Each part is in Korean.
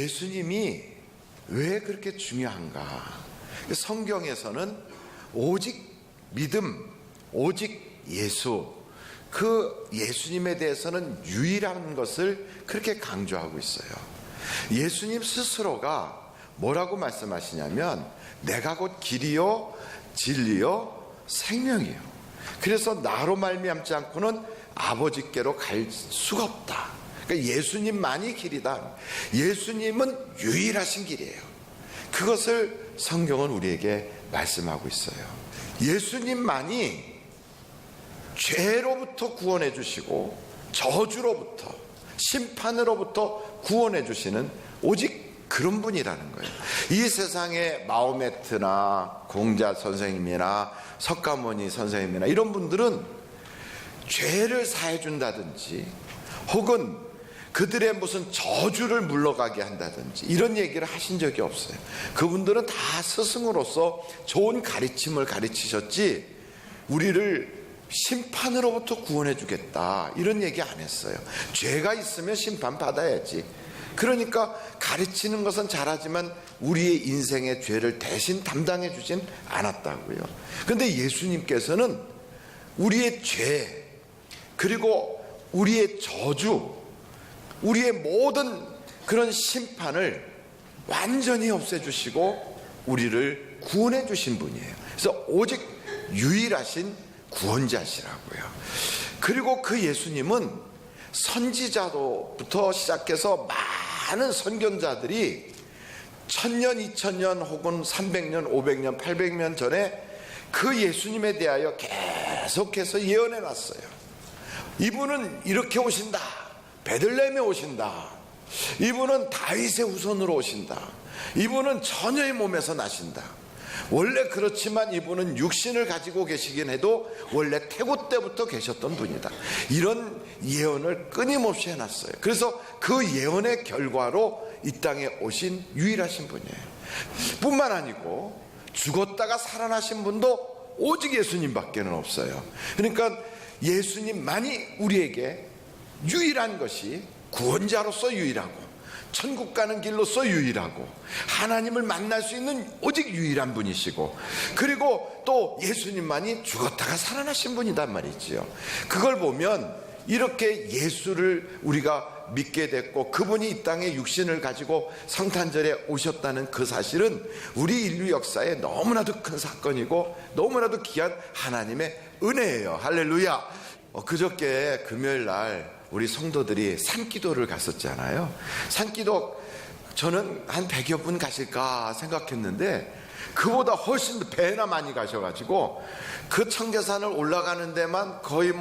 예수님이 왜 그렇게 중요한가? 성경에서는 오직 믿음, 오직 예수, 그 예수님에 대해서는 유일한 것을 그렇게 강조하고 있어요. 예수님 스스로가 뭐라고 말씀하시냐면 내가 곧 길이요 진리요 생명이요. 그래서 나로 말미암지 않고는 아버지께로 갈 수가 없다. 그러니까 예수님만이 길이다. 예수님은 유일하신 길이에요. 그것을 성경은 우리에게 말씀하고 있어요. 예수님만이 죄로부터 구원해 주시고 저주로부터 심판으로부터 구원해 주시는 오직 그런 분이라는 거예요. 이 세상에 마호메트나 공자 선생님이나 석가모니 선생님이나 이런 분들은 죄를 사해 준다든지 혹은 그들의 무슨 저주를 물러가게 한다든지 이런 얘기를 하신 적이 없어요. 그분들은 다 스승으로서 좋은 가르침을 가르치셨지 우리를 심판으로부터 구원해 주겠다 이런 얘기 안 했어요. 죄가 있으면 심판받아야지. 그러니까 가르치는 것은 잘하지만 우리의 인생의 죄를 대신 담당해 주진 않았다고요. 그런데 예수님께서는 우리의 죄 그리고 우리의 저주, 우리의 모든 그런 심판을 완전히 없애주시고 우리를 구원해 주신 분이에요. 그래서 오직 유일하신 구원자시라고요. 그리고 그 예수님은 선지자로부터 시작해서 많은 선견자들이 1000년, 2000년 혹은 300년, 500년, 800년 전에 그 예수님에 대하여 계속해서 예언해 놨어요. 이분은 이렇게 오신다. 베들레헴에 오신다. 이분은 다윗의 후손으로 오신다. 이분은 처녀의 몸에서 나신다. 원래 그렇지만 이분은 육신을 가지고 계시긴 해도 원래 태고 때부터 계셨던 분이다. 이런 예언을 끊임없이 해놨어요. 그래서 그 예언의 결과로 이 땅에 오신 유일하신 분이에요. 뿐만 아니고 죽었다가 살아나신 분도 오직 예수님밖에는 없어요. 그러니까 예수님만이 우리에게 유일한 것이 구원자로서 유일하고 천국 가는 길로서 유일하고 하나님을 만날 수 있는 오직 유일한 분이시고 그리고 또 예수님만이 죽었다가 살아나신 분이단 말이지요. 그걸 보면 이렇게 예수를 우리가 믿게 됐고 그분이 이 땅에 육신을 가지고 성탄절에 오셨다는 그 사실은 우리 인류 역사에 너무나도 큰 사건이고 너무나도 귀한 하나님의 은혜예요. 할렐루야. 그저께 금요일 날 우리 성도들이 산기도를 갔었잖아요. 산기도 저는 한 100여 분 가실까 생각했는데 그보다 훨씬 배나 많이 가셔가지고 그 청계산을 올라가는 데만 거의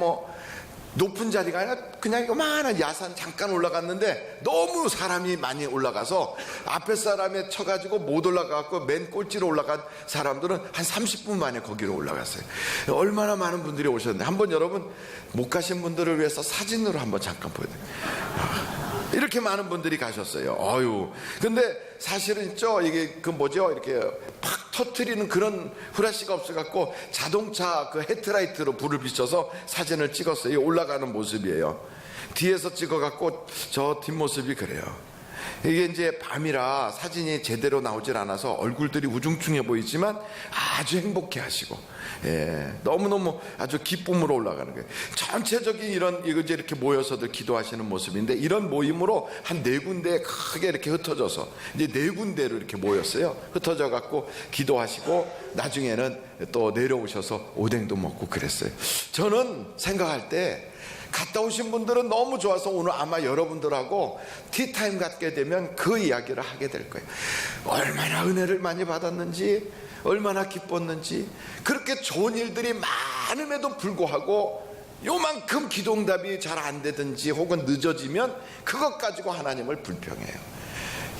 높은 자리가 아니라 그냥 요만한 야산 잠깐 올라갔는데 너무 사람이 많이 올라가서 앞에 사람에 쳐가지고 못 올라가고 맨 꼴찌로 올라간 사람들은 한 30분 만에 거기로 올라갔어요. 얼마나 많은 분들이 오셨는데 한번 여러분 못 가신 분들을 위해서 사진으로 한번 잠깐 보여드릴게요. 이렇게 많은 분들이 가셨어요. 근데 사실은 이게 이렇게 팍 터트리는 그런 후라시가 없어갖고 자동차 그 헤드라이트로 불을 비춰서 사진을 찍었어요. 올라가는 모습이에요. 뒤에서 찍어갖고 저 뒷모습이 그래요. 이게 이제 밤이라 사진이 제대로 나오질 않아서 얼굴들이 우중충해 보이지만 아주 행복해 하시고, 너무너무 아주 기쁨으로 올라가는 거예요. 전체적인 이제 이렇게 모여서들 기도하시는 모습인데 이런 모임으로 한 4군데에 크게 이렇게 흩어져서 이제 4군데로 이렇게 모였어요. 흩어져 갖고 기도하시고 나중에는 또 내려오셔서 오뎅도 먹고 그랬어요. 저는 생각할 때 갔다 오신 분들은 너무 좋아서 오늘 아마 여러분들하고 티타임 갖게 되면 그 이야기를 하게 될 거예요. 얼마나 은혜를 많이 받았는지, 얼마나 기뻤는지, 그렇게 좋은 일들이 많음에도 불구하고 요만큼 기도응답이 잘 안 되든지 혹은 늦어지면 그것 가지고 하나님을 불평해요.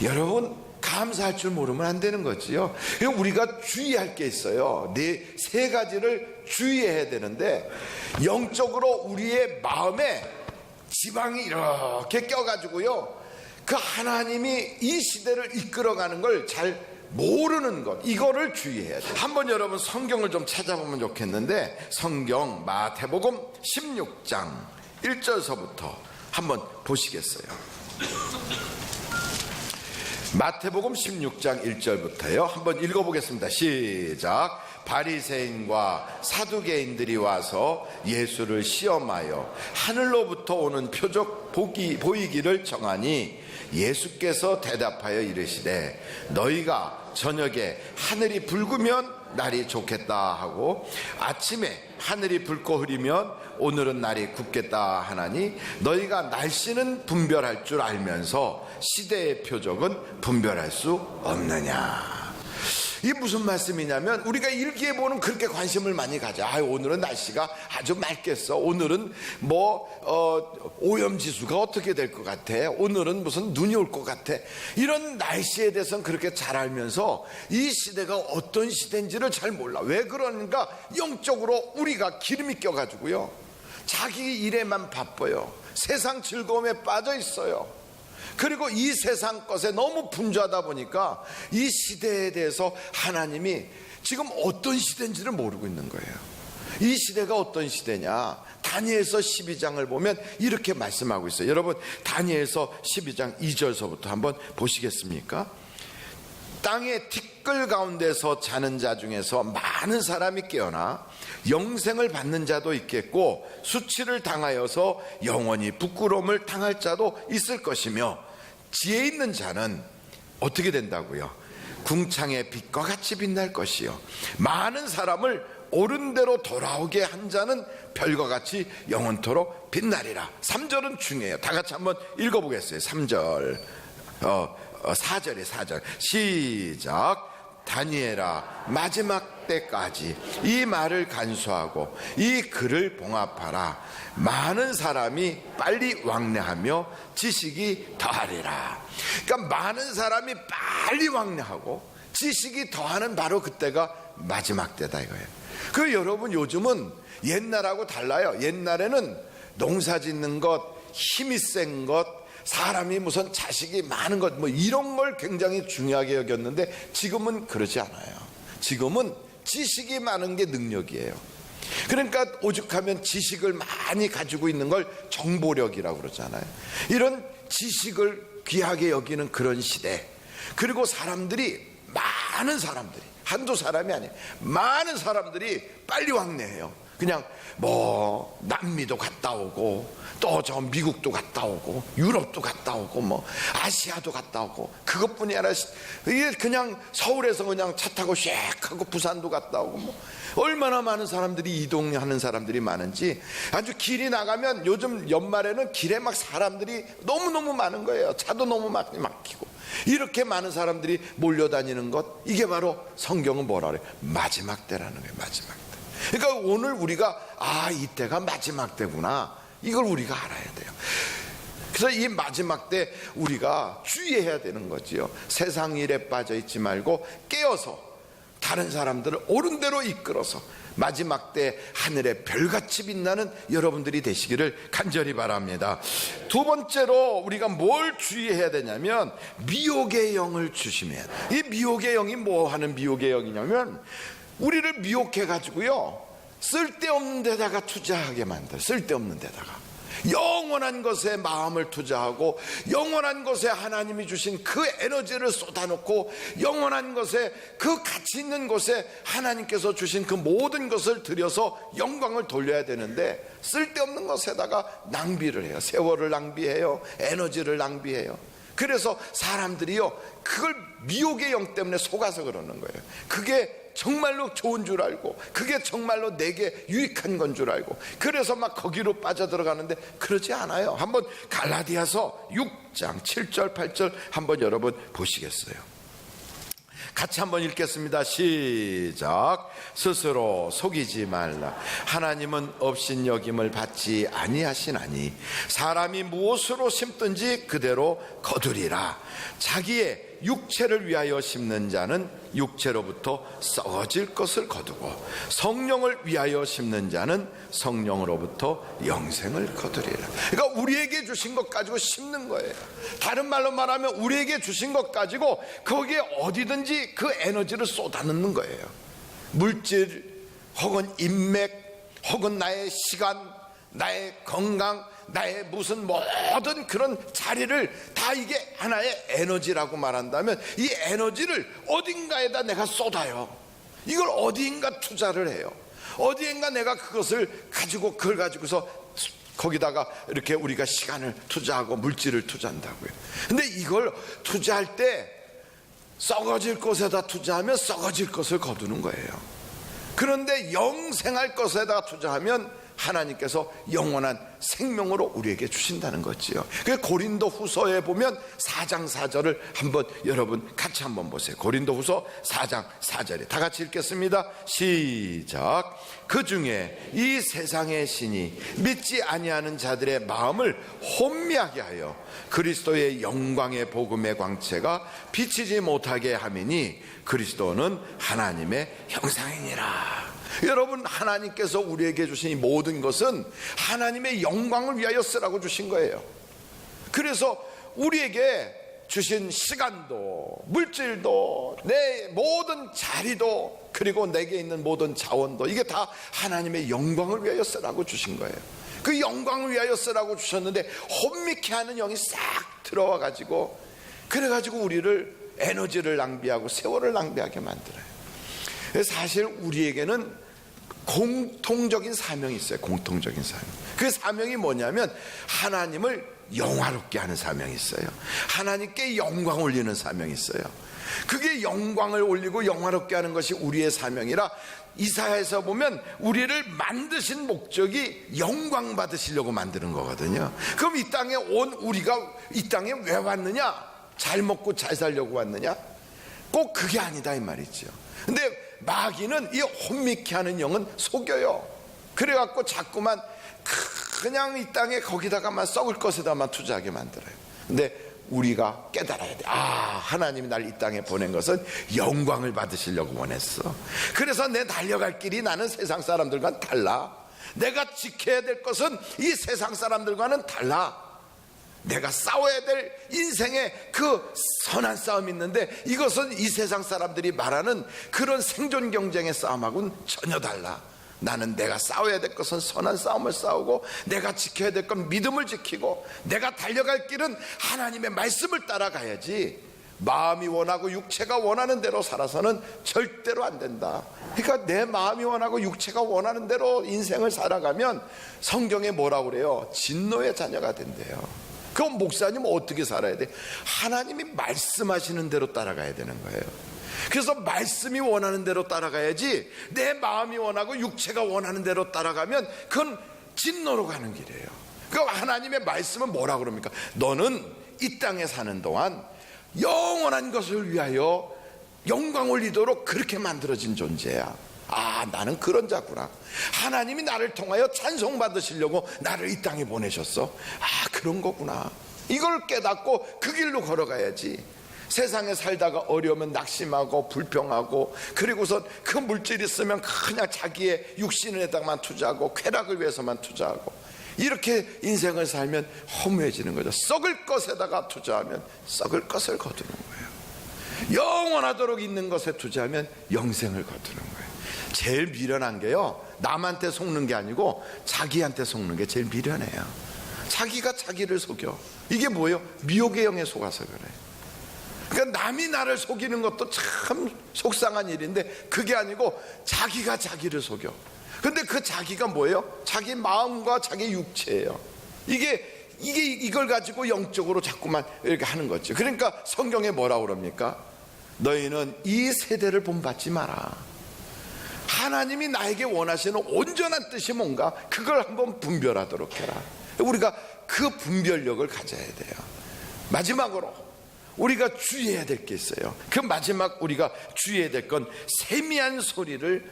여러분 감사할 줄 모르면 안 되는 거지요. 우리가 주의할 게 있어요. 3가지를 주의해야 되는데 영적으로 우리의 마음에 지방이 이렇게 껴가지고요, 그 하나님이 이 시대를 이끌어가는 걸 잘 모르는 것, 이거를 주의해야 돼요. 한번 여러분 성경을 좀 찾아보면 좋겠는데 성경 마태복음 16장 1절서부터 한번 보시겠어요? 마태복음 16장 1절부터요. 한번 읽어보겠습니다. 시작. 바리새인과 사두개인들이 와서 예수를 시험하여 하늘로부터 오는 표적 보이기를 청하니 예수께서 대답하여 이르시되 너희가 저녁에 하늘이 붉으면 날이 좋겠다 하고 아침에 하늘이 붉고 흐리면 오늘은 날이 굽겠다 하나니 너희가 날씨는 분별할 줄 알면서 시대의 표적은 분별할 수 없느냐. 이게 무슨 말씀이냐면 우리가 일기예보는 그렇게 관심을 많이 가져. 오늘은 날씨가 아주 맑겠어. 오늘은 오염지수가 어떻게 될 것 같아. 오늘은 무슨 눈이 올 것 같아. 이런 날씨에 대해서는 그렇게 잘 알면서 이 시대가 어떤 시대인지를 잘 몰라. 왜 그러는가? 영적으로 우리가 기름이 껴가지고요, 자기 일에만 바빠요. 세상 즐거움에 빠져 있어요. 그리고 이 세상 것에 너무 분주하다 보니까 이 시대에 대해서 하나님이 지금 어떤 시대인지를 모르고 있는 거예요. 이 시대가 어떤 시대냐? 다니엘서 12장을 보면 이렇게 말씀하고 있어요. 여러분, 다니엘서 12장 2절서부터 한번 보시겠습니까? 땅의 티끌 가운데서 자는 자 중에서 많은 사람이 깨어나 영생을 받는 자도 있겠고 수치를 당하여서 영원히 부끄러움을 당할 자도 있을 것이며 지혜 있는 자는 어떻게 된다고요? 궁창의 빛과 같이 빛날 것이요 많은 사람을 옳은 대로 돌아오게 한 자는 별과 같이 영원토록 빛나리라. 3절은 중요해요. 다 같이 한번 읽어보겠어요. 3절 4절에 4절 시작. 다니엘아, 마지막 때까지 이 말을 간수하고 이 글을 봉합하라. 많은 사람이 빨리 왕래하며 지식이 더하리라. 그러니까 많은 사람이 빨리 왕래하고 지식이 더하는 바로 그때가 마지막 때다 이거예요. 그 여러분, 요즘은 옛날하고 달라요. 옛날에는 농사 짓는 것, 힘이 센 것, 사람이 무슨 자식이 많은 것, 이런 걸 굉장히 중요하게 여겼는데 지금은 그러지 않아요. 지금은 지식이 많은 게 능력이에요. 그러니까 오죽하면 지식을 많이 가지고 있는 걸 정보력이라고 그러잖아요. 이런 지식을 귀하게 여기는 그런 시대. 그리고 많은 사람들이 한두 사람이 아니에요. 많은 사람들이 빨리 왕래해요. 그냥 남미도 갔다 오고 또 저 미국도 갔다 오고 유럽도 갔다 오고 아시아도 갔다 오고, 그것뿐이 아니라 이게 그냥 서울에서 그냥 차 타고 쉑 하고 부산도 갔다 오고 얼마나 많은 사람들이 이동하는 사람들이 많은지. 아주 길이 나가면 요즘 연말에는 길에 막 사람들이 너무너무 많은 거예요. 차도 너무 막히고. 이렇게 많은 사람들이 몰려다니는 것, 이게 바로 성경은 뭐라 그래요? 마지막 때라는 거예요. 마지막 때. 그러니까 오늘 우리가 이때가 마지막 때구나, 이걸 우리가 알아야 돼요. 그래서 이 마지막 때 우리가 주의해야 되는 거지요. 세상 일에 빠져 있지 말고 깨어서 다른 사람들을 옳은 대로 이끌어서 마지막 때 하늘에 별같이 빛나는 여러분들이 되시기를 간절히 바랍니다. 두 번째로 우리가 뭘 주의해야 되냐면 미혹의 영을 조심해야 돼요. 이 미혹의 영이 뭐 하는 미혹의 영이냐면 우리를 미혹해 가지고요, 쓸데없는 데다가 투자하게 만들어요. 쓸데없는 데다가 영원한 것에 마음을 투자하고 영원한 것에 하나님이 주신 그 에너지를 쏟아놓고 영원한 것에 그 가치 있는 곳에 하나님께서 주신 그 모든 것을 들여서 영광을 돌려야 되는데 쓸데없는 것에다가 낭비를 해요. 세월을 낭비해요. 에너지를 낭비해요. 그래서 사람들이요, 그걸 미혹의 영 때문에 속아서 그러는 거예요. 그게 정말로 좋은 줄 알고, 그게 정말로 내게 유익한 건 줄 알고, 그래서 막 거기로 빠져들어가는데 그러지 않아요. 한번 갈라디아서 6장 7절 8절 한번 여러분 보시겠어요? 같이 한번 읽겠습니다. 시작. 스스로 속이지 말라. 하나님은 업신여김을 받지 아니하시나니 사람이 무엇으로 심든지 그대로 거두리라. 자기의 육체를 위하여 심는 자는 육체로부터 썩어질 것을 거두고 성령을 위하여 심는 자는 성령으로부터 영생을 거두리라. 그러니까 우리에게 주신 것 가지고 심는 거예요. 다른 말로 말하면 우리에게 주신 것 가지고 거기에 어디든지 그 에너지를 쏟아넣는 거예요. 물질 혹은 인맥 혹은 나의 시간, 나의 건강, 나의 무슨 모든 그런 자리를 다 이게 하나의 에너지라고 말한다면 이 에너지를 어딘가에다 내가 쏟아요. 이걸 어디인가 투자를 해요. 어디인가 내가 그것을 가지고 그걸 가지고서 거기다가 이렇게 우리가 시간을 투자하고 물질을 투자한다고요. 근데 이걸 투자할 때 썩어질 것에다 투자하면 썩어질 것을 거두는 거예요. 그런데 영생할 것에다 투자하면 하나님께서 영원한 생명으로 우리에게 주신다는 거지요. 그 고린도 후서에 보면 4장 4절을 한번 여러분 같이 한번 보세요. 고린도 후서 4장 4절에 다 같이 읽겠습니다. 시작. 그 중에 이 세상의 신이 믿지 아니하는 자들의 마음을 혼미하게 하여 그리스도의 영광의 복음의 광채가 비치지 못하게 함이니 그리스도는 하나님의 형상이니라. 여러분, 하나님께서 우리에게 주신 이 모든 것은 하나님의 영광을 위하여 쓰라고 주신 거예요. 그래서 우리에게 주신 시간도 물질도 내 모든 자리도 그리고 내게 있는 모든 자원도 이게 다 하나님의 영광을 위하여 쓰라고 주신 거예요. 그 영광을 위하여 쓰라고 주셨는데 혼미케 하는 영이 싹 들어와 가지고 그래가지고 우리를 에너지를 낭비하고 세월을 낭비하게 만들어요. 사실 우리에게는 공통적인 사명이 있어요. 공통적인 사명. 그 사명이 뭐냐면 하나님을 영화롭게 하는 사명이 있어요. 하나님께 영광 올리는 사명이 있어요. 그게 영광을 올리고 영화롭게 하는 것이 우리의 사명이라 이사야에서 보면 우리를 만드신 목적이 영광 받으시려고 만드는 거거든요. 그럼 이 땅에 온 우리가 이 땅에 왜 왔느냐? 잘 먹고 잘 살려고 왔느냐? 꼭 그게 아니다 이 말이죠. 근데 마귀는 이 혼미케 하는 영은 속여요. 그래갖고 자꾸만 그냥 이 땅에 거기다가만 썩을 것에다만 투자하게 만들어요. 근데 우리가 깨달아야 돼. 하나님이 날 이 땅에 보낸 것은 영광을 받으시려고 원했어. 그래서 내 달려갈 길이 나는 세상 사람들과는 달라. 내가 지켜야 될 것은 이 세상 사람들과는 달라. 내가 싸워야 될 인생의 그 선한 싸움이 있는데 이것은 이 세상 사람들이 말하는 그런 생존 경쟁의 싸움하고는 전혀 달라. 나는 내가 싸워야 될 것은 선한 싸움을 싸우고 내가 지켜야 될 건 믿음을 지키고 내가 달려갈 길은 하나님의 말씀을 따라가야지 마음이 원하고 육체가 원하는 대로 살아서는 절대로 안 된다. 그러니까 내 마음이 원하고 육체가 원하는 대로 인생을 살아가면 성경에 뭐라고 그래요? 진노의 자녀가 된대요. 그럼 목사님 어떻게 살아야 돼? 하나님이 말씀하시는 대로 따라가야 되는 거예요. 그래서 말씀이 원하는 대로 따라가야지 내 마음이 원하고 육체가 원하는 대로 따라가면 그건 진노로 가는 길이에요. 그럼 하나님의 말씀은 뭐라 그럽니까? 너는 이 땅에 사는 동안 영원한 것을 위하여 영광 올리도록 그렇게 만들어진 존재야. 나는 그런 자구나. 하나님이 나를 통하여 찬송 받으시려고 나를 이 땅에 보내셨어. 그런 거구나. 이걸 깨닫고 그 길로 걸어가야지. 세상에 살다가 어려우면 낙심하고 불평하고 그리고서 그 물질 있으면 그냥 자기의 육신에다만 투자하고 쾌락을 위해서만 투자하고 이렇게 인생을 살면 허무해지는 거죠. 썩을 것에다가 투자하면 썩을 것을 거두는 거예요. 영원하도록 있는 것에 투자하면 영생을 거두는 거예요. 제일 미련한 게요, 남한테 속는 게 아니고 자기한테 속는 게 제일 미련해요. 자기가 자기를 속여. 이게 뭐예요? 미혹의 영에 속아서 그래. 그러니까 남이 나를 속이는 것도 참 속상한 일인데 그게 아니고 자기가 자기를 속여. 근데 그 자기가 뭐예요? 자기 마음과 자기 육체예요. 이걸 가지고 영적으로 자꾸만 이렇게 하는 거죠. 그러니까 성경에 뭐라고 그럽니까? 너희는 이 세대를 본받지 마라. 하나님이 나에게 원하시는 온전한 뜻이 뭔가 그걸 한번 분별하도록 해라. 우리가 그 분별력을 가져야 돼요. 마지막으로 우리가 주의해야 될 게 있어요. 그 마지막 우리가 주의해야 될 건 세미한 소리를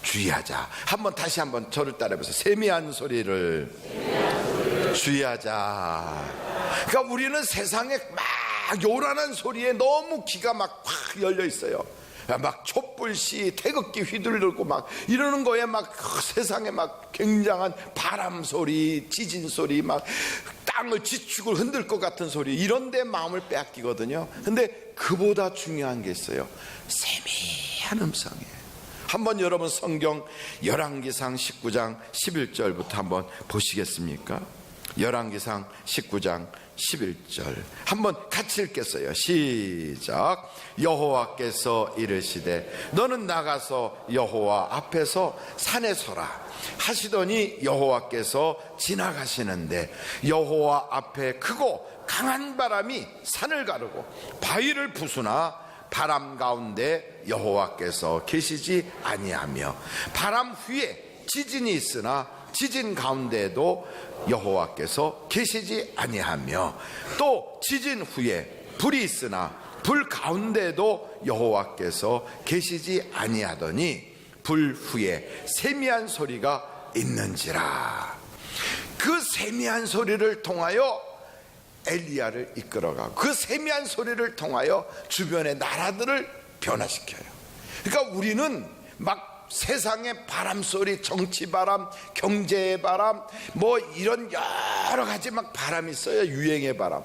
주의하자. 다시 한번 저를 따라해보세요. 세미한 소리를 주의하자. 그러니까 우리는 세상에 막 요란한 소리에 너무 귀가 막 확 열려 있어요. 막 촛불시 태극기 휘둘르고 막 이러는 거에 막 세상에 막 굉장한 바람 소리, 지진 소리, 막 땅을 지축을 흔들 것 같은 소리, 이런 데 마음을 빼앗기거든요. 근데 그보다 중요한 게 있어요. 세미한 음성이에요. 한번 여러분 성경 열왕기상 19장 11절부터 한번 보시겠습니까? 열왕기상 19장 11절 한번 같이 읽겠어요. 시작. 여호와께서 이르시되 너는 나가서 여호와 앞에서 산에 서라 하시더니 여호와께서 지나가시는데 여호와 앞에 크고 강한 바람이 산을 가르고 바위를 부수나 바람 가운데 여호와께서 계시지 아니하며 바람 후에 지진이 있으나 지진 가운데에도 여호와께서 계시지 아니하며 또 지진 후에 불이 있으나 불 가운데에도 여호와께서 계시지 아니하더니 불 후에 세미한 소리가 있는지라. 그 세미한 소리를 통하여 엘리야를 이끌어가고 그 세미한 소리를 통하여 주변의 나라들을 변화시켜요. 그러니까 우리는 막 세상의 바람소리, 정치바람, 경제의 바람, 뭐 이런 여러 가지 막 바람이 있어요. 유행의 바람.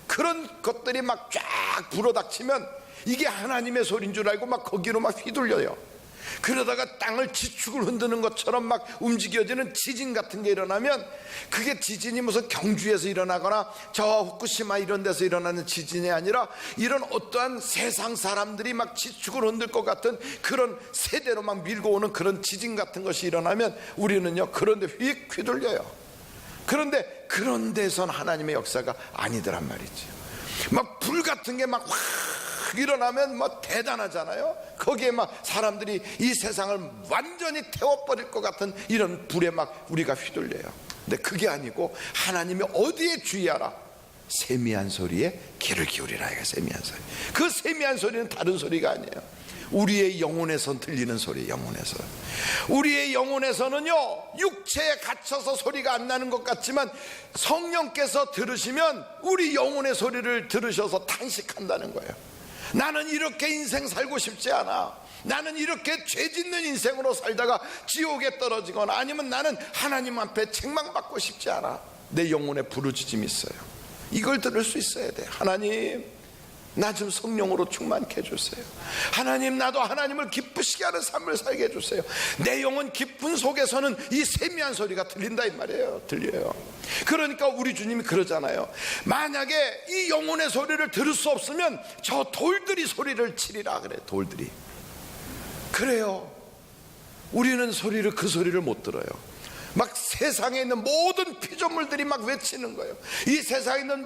그런 것들이 막 쫙 불어닥치면 이게 하나님의 소리인 줄 알고 막 거기로 막 휘둘려요. 그러다가 땅을 지축을 흔드는 것처럼 막 움직여지는 지진 같은 게 일어나면 그게 지진이 무슨 경주에서 일어나거나 저 후쿠시마 이런 데서 일어나는 지진이 아니라 이런 어떠한 세상 사람들이 막 지축을 흔들 것 같은 그런 세대로 막 밀고 오는 그런 지진 같은 것이 일어나면 우리는요 그런데 휘둘려요. 그런데 그런 데선 하나님의 역사가 아니더란 말이죠. 막 불 같은 게 막 확 일어나면 뭐 대단하잖아요. 거기에 막 사람들이 이 세상을 완전히 태워버릴 것 같은 이런 불에 막 우리가 휘둘려요. 근데 그게 아니고 하나님이 어디에 주의하라? 세미한 소리에 귀를 기울이라. 이거 세미한 소리. 그 세미한 소리는 다른 소리가 아니에요. 우리의 영혼에서 들리는 소리. 영혼에서 우리의 영혼에서는요 육체에 갇혀서 소리가 안 나는 것 같지만 성령께서 들으시면 우리 영혼의 소리를 들으셔서 탄식한다는 거예요. 나는 이렇게 인생 살고 싶지 않아. 나는 이렇게 죄 짓는 인생으로 살다가 지옥에 떨어지거나 아니면 나는 하나님 앞에 책망받고 싶지 않아. 내 영혼에 부르짖음이 있어요. 이걸 들을 수 있어야 돼. 하나님 나 좀 성령으로 충만케 해주세요. 하나님 나도 하나님을 기쁘시게 하는 삶을 살게 해주세요. 내 영혼 기쁨 속에서는 이 세미한 소리가 들린다 이 말이에요. 들려요. 그러니까 우리 주님이 그러잖아요. 만약에 이 영혼의 소리를 들을 수 없으면 저 돌들이 소리를 치리라 그래. 돌들이. 그래요. 우리는 그 소리를 못 들어요. 막 세상에 있는 모든 피조물들이 막 외치는 거예요. 이 세상에 있는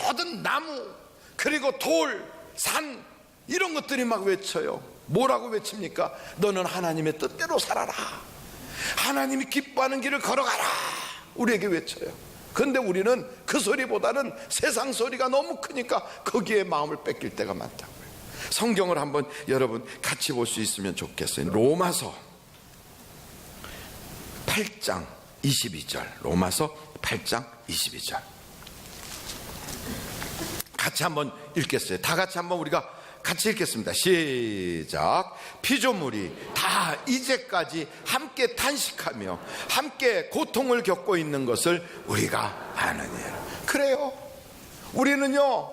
모든 나무 그리고 돌, 산 이런 것들이 막 외쳐요. 뭐라고 외칩니까? 너는 하나님의 뜻대로 살아라. 하나님이 기뻐하는 길을 걸어가라. 우리에게 외쳐요. 그런데 우리는 그 소리보다는 세상 소리가 너무 크니까 거기에 마음을 뺏길 때가 많다고요. 성경을 한번 여러분 같이 볼 수 있으면 좋겠어요. 로마서 8장 22절. 로마서 8장 22절. 같이 한번 읽겠어요. 다 같이 한번 우리가 같이 읽겠습니다. 시작. 피조물이 다 이제까지 함께 탄식하며 함께 고통을 겪고 있는 것을 우리가 아느니라. 그래요. 우리는요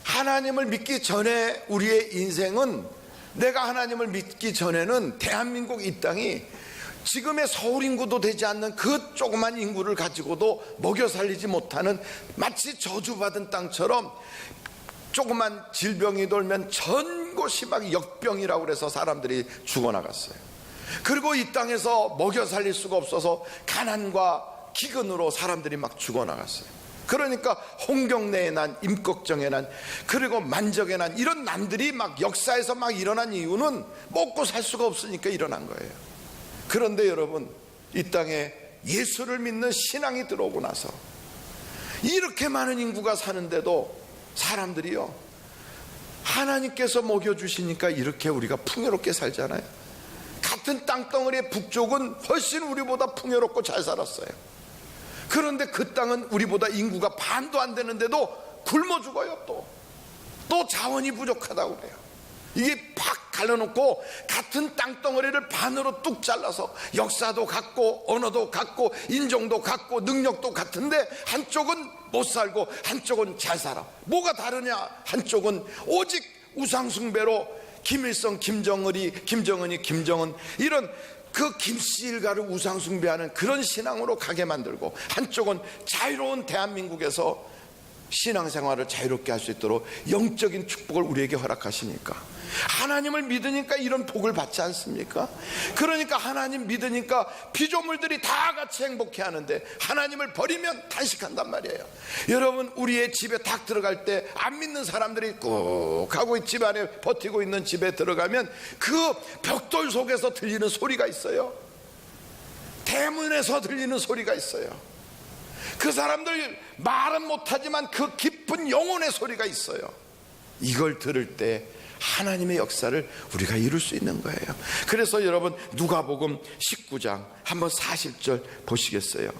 하나님을 믿기 전에 우리의 인생은 내가 하나님을 믿기 전에는 대한민국 이 땅이 지금의 서울 인구도 되지 않는 그 조그만 인구를 가지고도 먹여 살리지 못하는 마치 저주받은 땅처럼 조그만 질병이 돌면 전 곳이 막 역병이라고 그래서 사람들이 죽어나갔어요. 그리고 이 땅에서 먹여 살릴 수가 없어서 가난과 기근으로 사람들이 막 죽어나갔어요. 그러니까 홍경래의 난, 임꺽정의 난, 그리고 만적의 난 이런 난들이 막 역사에서 막 일어난 이유는 먹고 살 수가 없으니까 일어난 거예요. 그런데 여러분 이 땅에 예수를 믿는 신앙이 들어오고 나서 이렇게 많은 인구가 사는데도 사람들이요 하나님께서 먹여주시니까 이렇게 우리가 풍요롭게 살잖아요. 같은 땅덩어리의 북쪽은 훨씬 우리보다 풍요롭고 잘 살았어요. 그런데 그 땅은 우리보다 인구가 반도 안 되는데도 굶어 죽어요. 또 자원이 부족하다고 그래요. 이게 팍 갈라놓고 같은 땅덩어리를 반으로 뚝 잘라서 역사도 같고 언어도 같고 인종도 같고 능력도 같은데 한쪽은 못 살고 한쪽은 잘 살아. 뭐가 다르냐? 한쪽은 오직 우상숭배로 김일성, 김정은이 김정은, 이런 그 김씨 일가를 우상숭배하는 그런 신앙으로 가게 만들고, 한쪽은 자유로운 대한민국에서 신앙생활을 자유롭게 할 수 있도록 영적인 축복을 우리에게 허락하시니까, 하나님을 믿으니까 이런 복을 받지 않습니까? 그러니까 하나님 믿으니까 피조물들이 다 같이 행복해 하는데, 하나님을 버리면 탄식한단 말이에요. 여러분, 우리의 집에 딱 들어갈 때 안 믿는 사람들이 꾹 하고 집 안에 버티고 있는 집에 들어가면 그 벽돌 속에서 들리는 소리가 있어요. 대문에서 들리는 소리가 있어요. 그 사람들 말은 못하지만 그 깊은 영혼의 소리가 있어요. 이걸 들을 때 하나님의 역사를 우리가 이룰 수 있는 거예요. 그래서 여러분, 누가복음 19장 한번 40절 보시겠어요?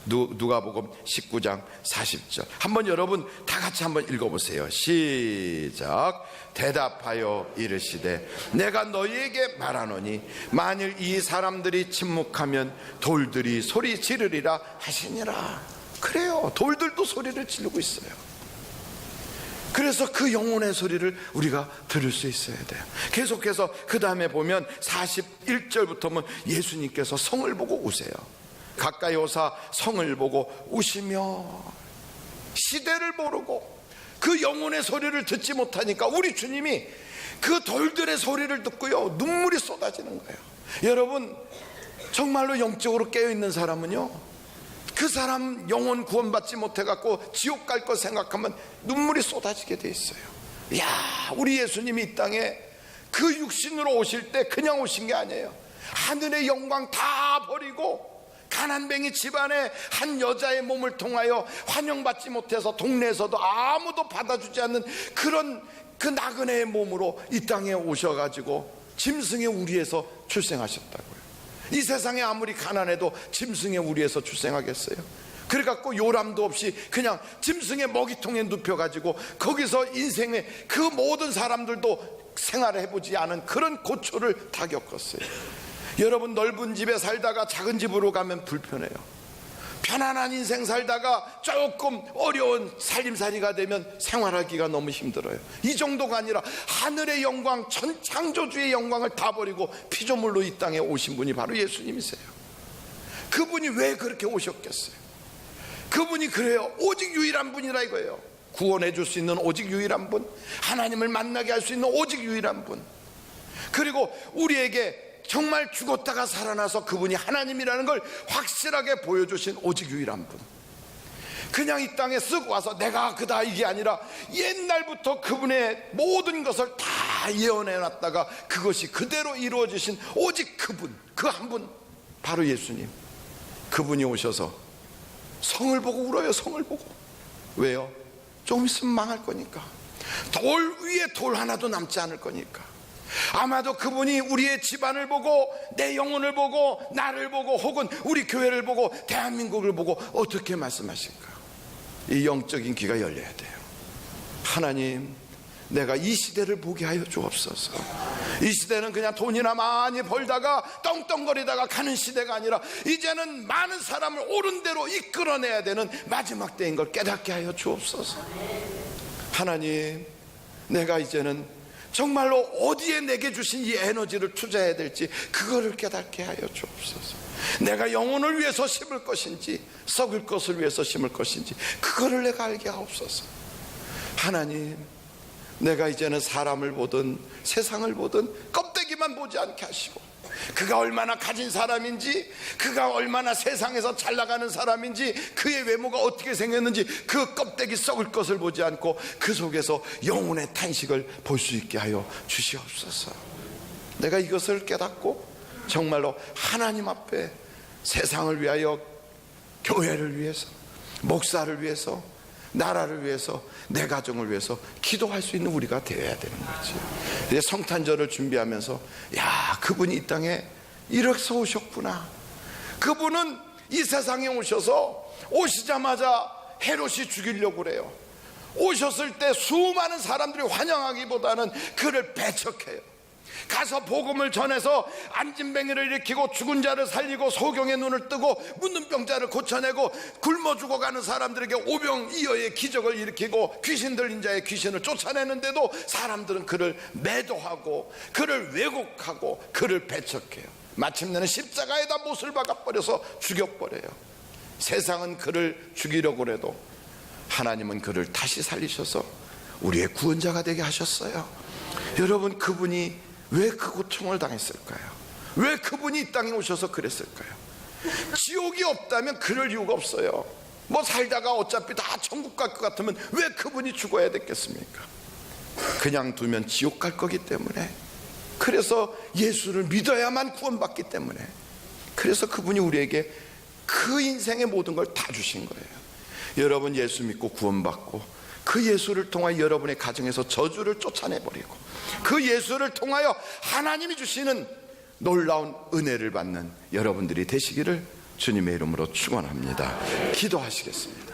누가복음 19장 40절 한번 여러분 다 같이 한번 읽어보세요. 시작. 대답하여 이르시되 내가 너희에게 말하노니 만일 이 사람들이 침묵하면 돌들이 소리 지르리라 하시니라. 그래요, 돌들도 소리를 지르고 있어요. 그래서 그 영혼의 소리를 우리가 들을 수 있어야 돼요. 계속해서 그 다음에 보면 41절부터 보면 예수님께서 성을 보고 우세요. 가까이 오사 성을 보고 우시며, 시대를 모르고 그 영혼의 소리를 듣지 못하니까 우리 주님이 그 돌들의 소리를 듣고요, 눈물이 쏟아지는 거예요. 여러분, 정말로 영적으로 깨어있는 사람은요, 그 사람 영혼 구원받지 못해갖고 지옥 갈 거 생각하면 눈물이 쏟아지게 돼 있어요. 이야, 우리 예수님이 이 땅에 그 육신으로 오실 때 그냥 오신 게 아니에요. 하늘의 영광 다 버리고 가난뱅이 집안에 한 여자의 몸을 통하여 환영받지 못해서 동네에서도 아무도 받아주지 않는 그런 그 나그네의 몸으로 이 땅에 오셔가지고 짐승의 우리에서 출생하셨다고요. 이 세상에 아무리 가난해도 짐승의 우리에서 출생하겠어요? 그래갖고 요람도 없이 그냥 짐승의 먹이통에 눕혀가지고 거기서 인생의 그 모든 사람들도 생활을 해보지 않은 그런 고초를 다 겪었어요. 여러분, 넓은 집에 살다가 작은 집으로 가면 불편해요. 편안한 인생 살다가 조금 어려운 살림살이가 되면 생활하기가 너무 힘들어요. 이 정도가 아니라 하늘의 영광, 창조주의 영광을 다 버리고 피조물로 이 땅에 오신 분이 바로 예수님이세요. 그분이 왜 그렇게 오셨겠어요? 그분이 그래요, 오직 유일한 분이라 이거예요. 구원해 줄 수 있는 오직 유일한 분, 하나님을 만나게 할 수 있는 오직 유일한 분, 그리고 우리에게 정말 죽었다가 살아나서 그분이 하나님이라는 걸 확실하게 보여주신 오직 유일한 분. 그냥 이 땅에 쓱 와서 내가 그다 이게 아니라 옛날부터 그분의 모든 것을 다 예언해 놨다가 그것이 그대로 이루어지신 오직 그분, 그 한 분, 바로 예수님. 그분이 오셔서 성을 보고 울어요. 성을 보고. 왜요? 조금 있으면 망할 거니까. 돌 위에 돌 하나도 남지 않을 거니까. 아마도 그분이 우리의 집안을 보고 내 영혼을 보고 나를 보고 혹은 우리 교회를 보고 대한민국을 보고 어떻게 말씀하실까? 이 영적인 귀가 열려야 돼요. 하나님, 내가 이 시대를 보게 하여 주옵소서. 이 시대는 그냥 돈이나 많이 벌다가 떵떵거리다가 가는 시대가 아니라 이제는 많은 사람을 옳은 대로 이끌어내야 되는 마지막 때인 걸 깨닫게 하여 주옵소서. 하나님, 내가 이제는 정말로 어디에 내게 주신 이 에너지를 투자해야 될지 그거를 깨닫게 하여 주옵소서. 내가 영혼을 위해서 심을 것인지 썩을 것을 위해서 심을 것인지 그거를 내가 알게 하옵소서. 하나님, 내가 이제는 사람을 보든 세상을 보든 껍데기만 보지 않게 하시고, 그가 얼마나 가진 사람인지, 그가 얼마나 세상에서 잘 나가는 사람인지, 그의 외모가 어떻게 생겼는지 그 껍데기 썩을 것을 보지 않고 그 속에서 영혼의 탄식을 볼 수 있게 하여 주시옵소서. 내가 이것을 깨닫고 정말로 하나님 앞에 세상을 위하여, 교회를 위해서, 목사를 위해서, 나라를 위해서, 내 가정을 위해서 기도할 수 있는 우리가 되어야 되는 거지. 이제 성탄절을 준비하면서, 야, 그분이 이 땅에 이렇게 오셨구나. 그분은 이 세상에 오셔서 오시자마자 헤롯이 죽이려고 그래요. 오셨을 때 수많은 사람들이 환영하기보다는 그를 배척해요. 가서 복음을 전해서 안진뱅이를 일으키고 죽은 자를 살리고 소경의 눈을 뜨고 묻는 병자를 고쳐내고 굶어 죽어가는 사람들에게 오병이어의 기적을 일으키고 귀신 들린 자의 귀신을 쫓아내는데도 사람들은 그를 매도하고 그를 왜곡하고 그를 배척해요. 마침내는 십자가에다 못을 박아버려서 죽여버려요. 세상은 그를 죽이려고 해도 하나님은 그를 다시 살리셔서 우리의 구원자가 되게 하셨어요. 여러분, 그분이 왜 그 고통을 당했을까요? 왜 그분이 이 땅에 오셔서 그랬을까요? 지옥이 없다면 그럴 이유가 없어요. 뭐 살다가 어차피 다 천국 갈 것 같으면 왜 그분이 죽어야 됐겠습니까? 그냥 두면 지옥 갈 거기 때문에, 그래서 예수를 믿어야만 구원받기 때문에, 그래서 그분이 우리에게 그 인생의 모든 걸 다 주신 거예요. 여러분, 예수 믿고 구원받고 그 예수를 통하여 여러분의 가정에서 저주를 쫓아내버리고 그 예수를 통하여 하나님이 주시는 놀라운 은혜를 받는 여러분들이 되시기를 주님의 이름으로 축원합니다. 기도하시겠습니다.